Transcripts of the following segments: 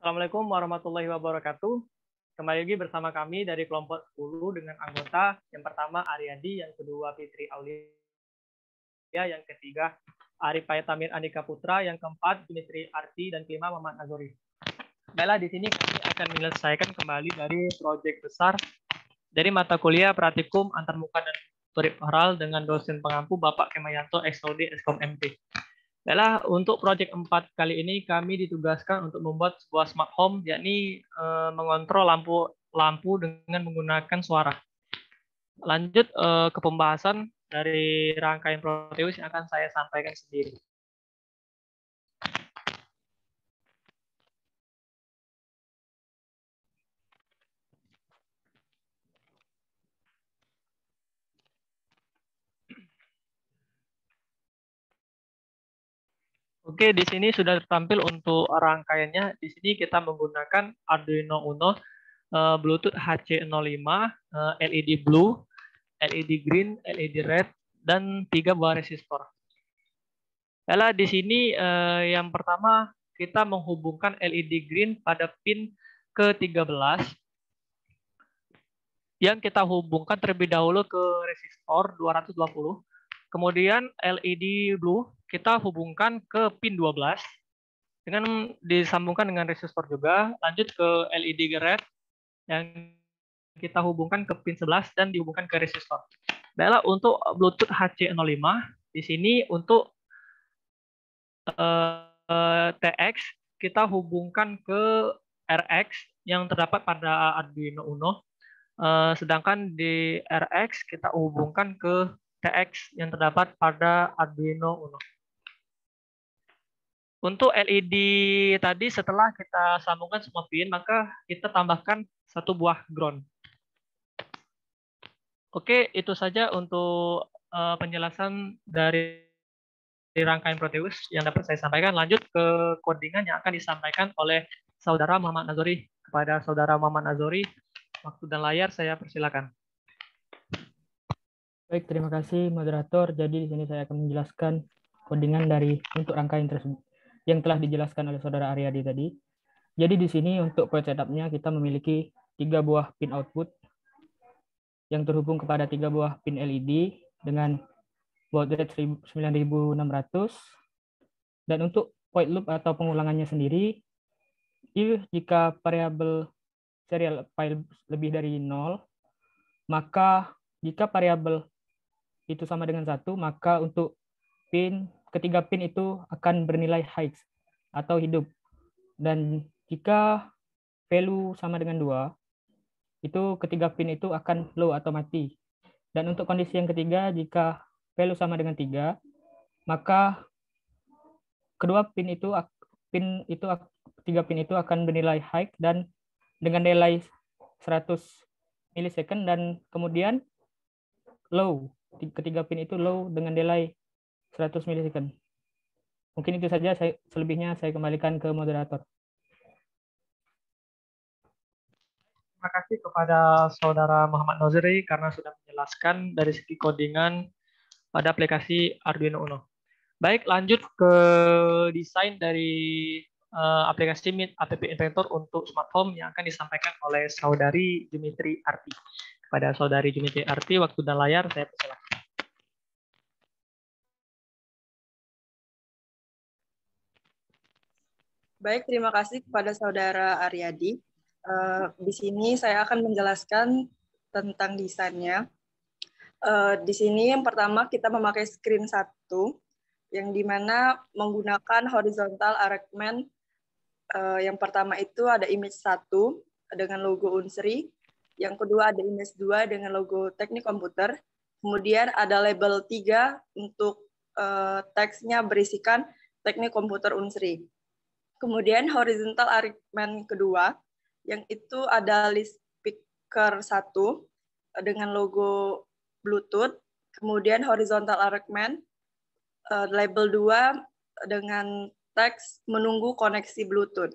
Assalamualaikum warahmatullahi wabarakatuh. Kembali lagi bersama kami dari kelompok 10 dengan anggota yang pertama Aryadi, yang kedua Fitri Aulia, yang ketiga Arif Payatamir Andika Putra, yang keempat Dimitri Arti, dan kelima Muhammad Azori. Baiklah, di sini kami akan menyelesaikan kembali dari proyek besar dari mata kuliah praktikum antarmuka dan peripheral dengan dosen pengampu Bapak Kemayanto XOD Eskom MP. Baiklah, untuk proyek 4 kali ini kami ditugaskan untuk membuat sebuah smart home, yakni mengontrol lampu dengan menggunakan suara. Lanjut ke pembahasan dari rangkaian Proteus yang akan saya sampaikan sendiri. Oke, di sini sudah tampil untuk rangkaiannya. Di sini kita menggunakan Arduino Uno, Bluetooth HC05, LED blue, LED green, LED red, dan 3 buah resistor. Yalah, di sini yang pertama kita menghubungkan LED green pada pin ke-13 yang kita hubungkan terlebih dahulu ke resistor 220. Kemudian LED blue kita hubungkan ke pin 12 dengan disambungkan dengan resistor juga. Lanjut ke LED red yang kita hubungkan ke pin 11 dan dihubungkan ke resistor. Baiklah, untuk Bluetooth HC05 di sini untuk TX kita hubungkan ke RX yang terdapat pada Arduino Uno. Sedangkan di RX kita hubungkan ke TX yang terdapat pada Arduino Uno. Untuk LED tadi setelah kita sambungkan semua pin, maka kita tambahkan satu buah ground. Oke, itu saja untuk penjelasan dari rangkaian Proteus yang dapat saya sampaikan. Lanjut ke codingan yang akan disampaikan oleh Saudara Muhammad Azori. Kepada Saudara Muhammad Azori, waktu dan layar saya persilakan. Baik, terima kasih moderator. Jadi di sini saya akan menjelaskan codingan untuk rangkaian tersebut yang telah dijelaskan oleh Saudara Aryadi tadi. Jadi di sini untuk point setup-nya kita memiliki 3 buah pin output yang terhubung kepada 3 buah pin LED dengan baud rate 9600. Dan untuk point loop atau pengulangannya sendiri, jika variabel serial file lebih dari 0, maka jika variabel itu sama dengan 1, maka untuk ketiga pin itu akan bernilai high atau hidup. Dan jika value sama dengan 2, itu ketiga pin itu akan low atau mati. Dan untuk kondisi yang ketiga, jika value sama dengan 3, maka kedua tiga pin itu akan bernilai high dan dengan delay 100 milisecond, dan kemudian low. Ketiga pin itu low dengan delay 100 milisecond. Mungkin itu saja, selebihnya saya kembalikan ke moderator. Terima kasih kepada Saudara Muhammad Nozri karena sudah menjelaskan dari segi codingan pada aplikasi Arduino Uno. Baik, lanjut ke desain dari aplikasi App Inventor untuk smart home yang akan disampaikan oleh Saudari Dimitri Arti. Kepada Saudari Dimitri Arti, waktu dan layar saya persilakan. Baik, terima kasih kepada Saudara Aryadi. Di sini saya akan menjelaskan tentang desainnya. Di sini yang pertama kita memakai screen 1, yang dimana menggunakan horizontal arrangement. Yang pertama itu ada image 1 dengan logo Unsri, yang kedua ada image 2 dengan logo Teknik Komputer, kemudian ada label 3 untuk teksnya berisikan Teknik Komputer Unsri. Kemudian horizontal arrangement kedua, yang itu ada list speaker 1 dengan logo Bluetooth, kemudian horizontal arrangement label 2 dengan teks menunggu koneksi Bluetooth.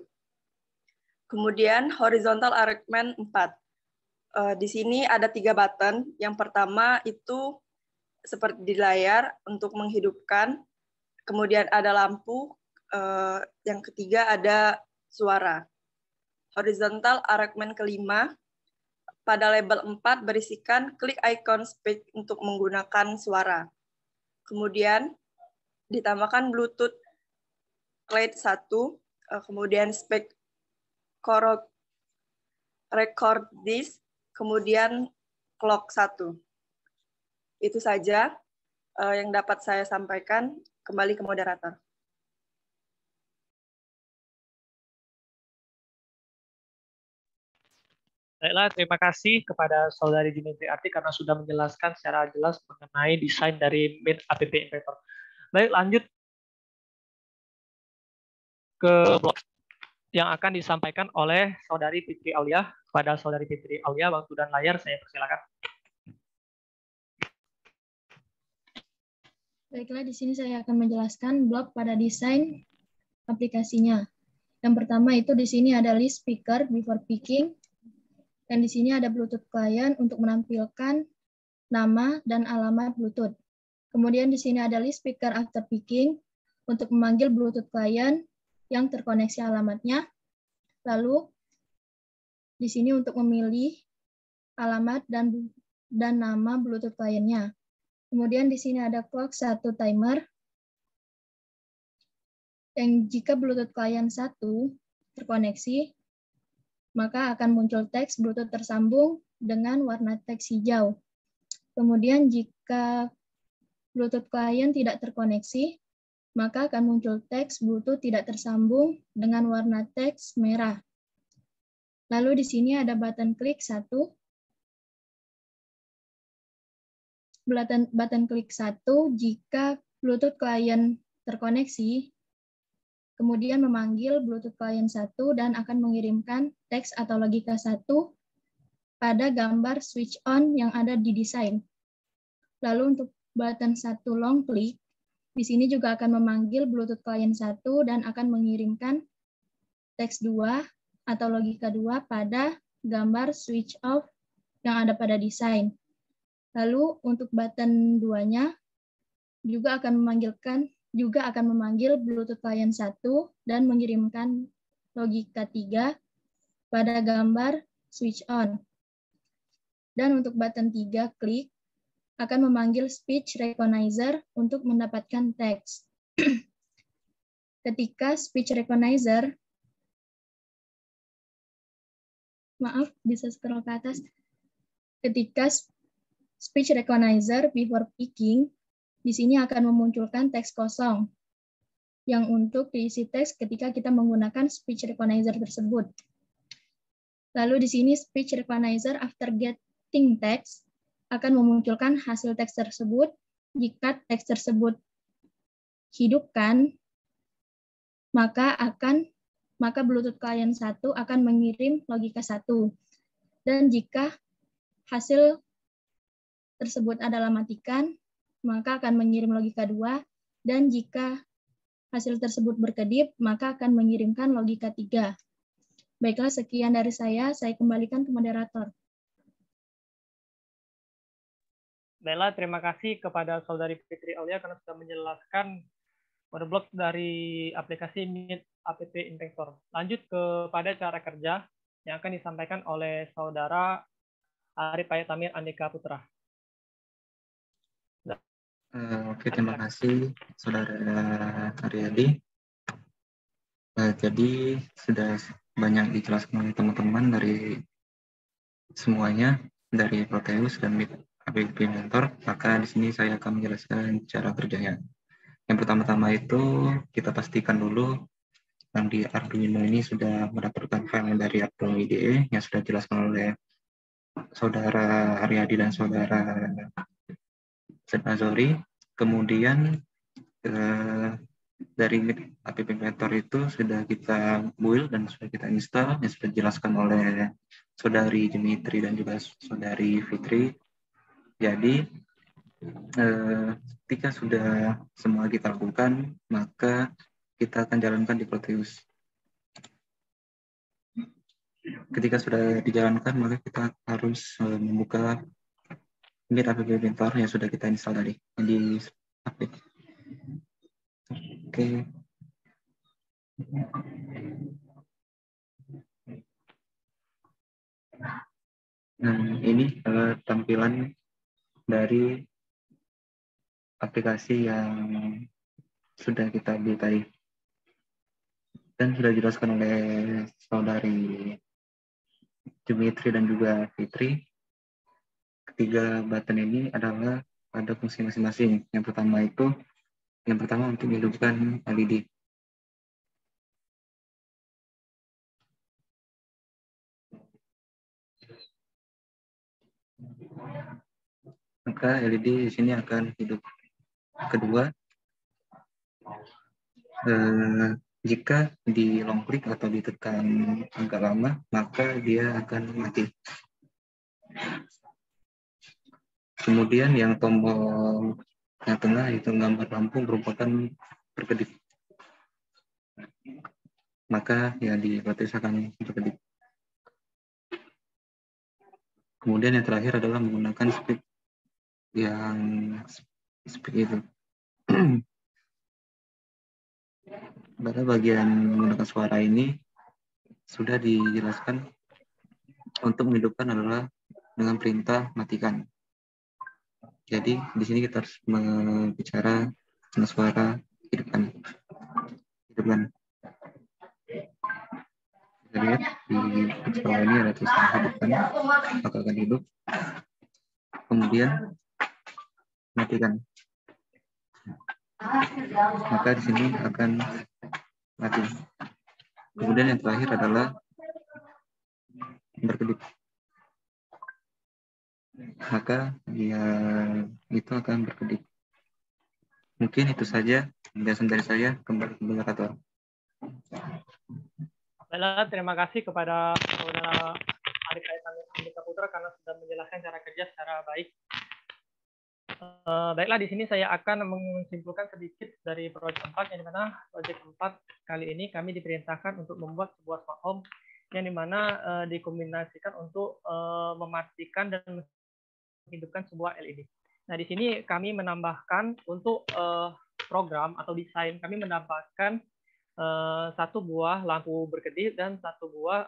Kemudian horizontal arrangement 4. Di sini ada 3 button. Yang pertama itu seperti di layar untuk menghidupkan, kemudian ada lampu, yang ketiga ada suara. horizontal arrangement kelima. Pada label 4 berisikan klik icon speak untuk menggunakan suara. Kemudian ditambahkan Bluetooth RAID 1, kemudian spek record disk, kemudian clock 1. Itu saja yang dapat saya sampaikan. Kembali ke moderator. Baiklah, terima kasih kepada Saudari Dimitri Arti karena sudah menjelaskan secara jelas mengenai desain dari Mint app inventor. Baik, lanjut ke blog yang akan disampaikan oleh Saudari Fitri Aulia. Kepada Saudari Fitri Aulia, waktu dan layar saya persilakan. Baiklah, di sini saya akan menjelaskan blok pada desain aplikasinya. Yang pertama itu di sini ada list speaker before picking. Dan di sini ada Bluetooth client untuk menampilkan nama dan alamat Bluetooth. Kemudian di sini ada list speaker after picking untuk memanggil Bluetooth client yang terkoneksi alamatnya. Lalu di sini untuk memilih alamat dan nama Bluetooth client-nya. Kemudian di sini ada clock 1 timer. Yang jika Bluetooth client 1 terkoneksi, maka akan muncul teks Bluetooth tersambung dengan warna teks hijau. Kemudian jika Bluetooth client tidak terkoneksi, maka akan muncul teks Bluetooth tidak tersambung dengan warna teks merah. Lalu di sini ada button klik 1. Button klik 1 jika Bluetooth client terkoneksi, kemudian memanggil Bluetooth client 1 dan akan mengirimkan teks atau logika 1 pada gambar switch on yang ada di desain. Lalu untuk button 1 long click, di sini juga akan memanggil Bluetooth client 1 dan akan mengirimkan teks 2 atau logika 2 pada gambar switch off yang ada pada desain. Lalu untuk button 2-nya juga akan memanggil Bluetooth client 1 dan mengirimkan logika 3 pada gambar switch on. Dan untuk button 3 klik akan memanggil speech recognizer untuk mendapatkan teks. Ketika speech recognizer, maaf bisa scroll ke atas. Ketika speech recognizer before picking, di sini akan memunculkan teks kosong yang untuk diisi teks ketika kita menggunakan speech recognizer tersebut. Lalu di sini speech recognizer after getting text akan memunculkan hasil teks tersebut. Jika teks tersebut hidupkan, maka Bluetooth client 1 akan mengirim logika 1. Dan jika hasil tersebut adalah matikan, maka akan mengirim logika 2, dan jika hasil tersebut berkedip, maka akan mengirimkan logika 3. Baiklah, sekian dari saya kembalikan ke moderator. Baiklah, terima kasih kepada Saudari Fitri Aulia karena sudah menjelaskan kode blok dari aplikasi Mint app inventor. Lanjut kepada cara kerja yang akan disampaikan oleh Saudara Arif Payatamir Andika Putra. Oke, terima kasih Saudara Aryadi. Jadi sudah banyak dijelaskan oleh teman-teman dari semuanya, dari Proteus dan Mint app inventor, maka di sini saya akan menjelaskan cara kerjanya. Yang pertama-tama itu kita pastikan dulu yang di Arduino ini sudah mendapatkan file dari Arduino IDE yang sudah dijelaskan oleh Saudara Aryadi dan Saudara Azori. Kemudian dari app inventor itu sudah kita build dan sudah kita install, yang sudah dijelaskan oleh Saudari Dimitri dan juga Saudari Fitri. Jadi ketika sudah semua kita lakukan, maka kita akan jalankan di Proteus. Ketika sudah dijalankan, maka kita harus membuka Mint app inventor yang sudah kita install tadi di app. Oke. Nah, ini adalah tampilan dari aplikasi yang sudah kita build tadi. Dan sudah dijelaskan oleh saudari Dimitri dan juga Fitri. Ketiga button ini adalah ada fungsi masing-masing. Yang pertama untuk menghidupkan LED. Maka LED di sini akan hidup. Kedua, jika di long click atau ditekan agak lama, maka dia akan mati. Kemudian yang tombol yang tengah itu gambar lampu merupakan berkedip. Maka ya di Proteus akan berkedip. Kemudian yang terakhir adalah menggunakan speak yang speak itu. Pada bagian menggunakan suara ini sudah dijelaskan untuk menghidupkan adalah dengan perintah matikan. Jadi di sini kita harus berbicara dengan suara hidupkan. Kita lihat di sebelah ini ada tulisan hidupkan, maka akan hidup. Kemudian matikan. Maka di sini akan mati. Kemudian yang terakhir adalah berkedip. Maka dia itu akan berkedip. Mungkin itu saja penjelasan dari saya. Kembali ke moderator. Baiklah, terima kasih kepada saudara Arifaya Andika Putra karena sudah menjelaskan cara kerja secara baik. Baiklah, di sini saya akan menyimpulkan sedikit dari proyek 4, yang dimana proyek 4 kali ini kami diperintahkan untuk membuat sebuah smart home yang dimana dikombinasikan untuk mematikan dan menghidupkan sebuah LED. Nah, di sini kami menambahkan untuk program atau desain, kami menambahkan satu buah lampu berkedip dan satu buah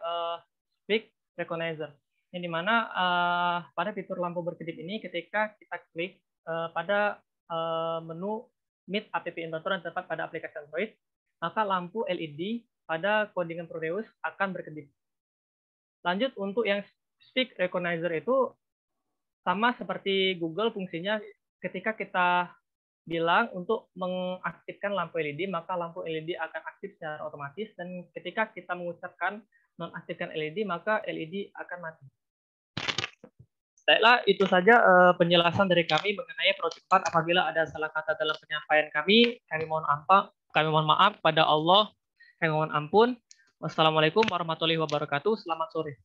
speak recognizer. Yang dimana pada fitur lampu berkedip ini ketika kita klik pada menu Meet App Inventor yang terdapat pada aplikasi Android, maka lampu LED pada codingan Proteus akan berkedip. Lanjut untuk yang speak recognizer itu sama seperti Google, fungsinya ketika kita bilang untuk mengaktifkan lampu LED, maka lampu LED akan aktif secara otomatis, dan ketika kita mengucapkan nonaktifkan LED, maka LED akan mati. Baiklah, itu saja penjelasan dari kami mengenai proyek 4. Apabila ada salah kata dalam penyampaian kami mohon maaf pada Allah, kami mohon ampun. Wassalamualaikum warahmatullahi wabarakatuh. Selamat sore.